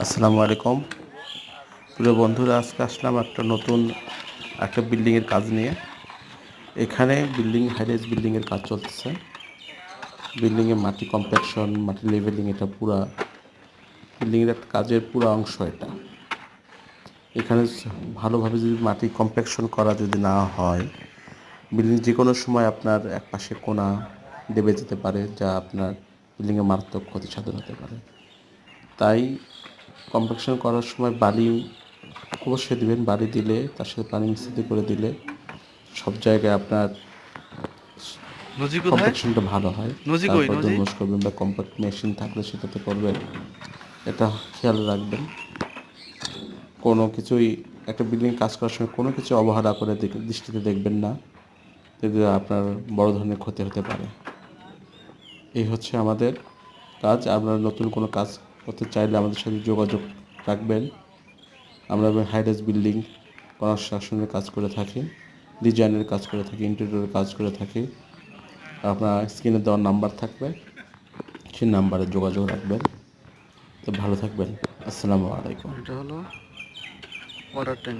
আসসালামু আলাইকুম প্রিয় বন্ধুরা, আজকে আসলাম একটা বিল্ডিংয়ের কাজ নিয়ে। এখানে হাইরাইজ বিল্ডিংয়ের কাজ চলতেছে। বিল্ডিংয়ে মাটি কম্প্যাকশন, মাটি লেভেলিং, এটা পুরা বিল্ডিংয়ের একটা কাজের পুরো অংশ এটা। এখানে ভালোভাবে যদি মাটি কম্প্যাকশন করা যদি না হয়, বিল্ডিং যে কোনো সময় আপনার এক পাশে কোণা দেবে যেতে পারে, যা আপনার বিল্ডিংয়ে মারাত্মক ক্ষতি সাধন হতে পারে। তাই কম্প্যাকশন করার সময় বালি অবশ্যই দিবেন। বালি দিলে তার সাথে পানি মিশ্রিত করে দিলে সব জায়গায় আপনার নজি কোথায়? কম্প্যাকশনটা ভালো হয়। নজি কই? তারপর নজি ডোলমোস করবেন বা কম্প্যাক্ট মেশিন থাকলে সেটাতে করবেন। এটা খেয়াল রাখবেন। কোনো কিছুই একটা বিল্ডিং কাজ করার সময় কোনো কিছু অবহেলা করে দৃষ্টিতে দেখবেন না, যদি আপনার বড় ধরনের ক্ষতি হতে পারে। এই হচ্ছে আমাদের কাজ। আপনারা নতুন কোনো কাজ করতে চাইলে আমাদের সাথে যোগাযোগ রাখবেন। আমরা হাইরাইজ বিল্ডিং কনস্ট্রাকশনের কাজ করে থাকি, ডিজাইনের কাজ করে থাকি, ইন্টেরিয়রের কাজ করে থাকি। আপনার স্ক্রিনে দেওয়ার নাম্বার থাকবে, সেই নাম্বারে যোগাযোগ রাখবেন। তো ভালো থাকবেন। আসসালামু আলাইকুম। এটা হলো অর্ডার টাইম।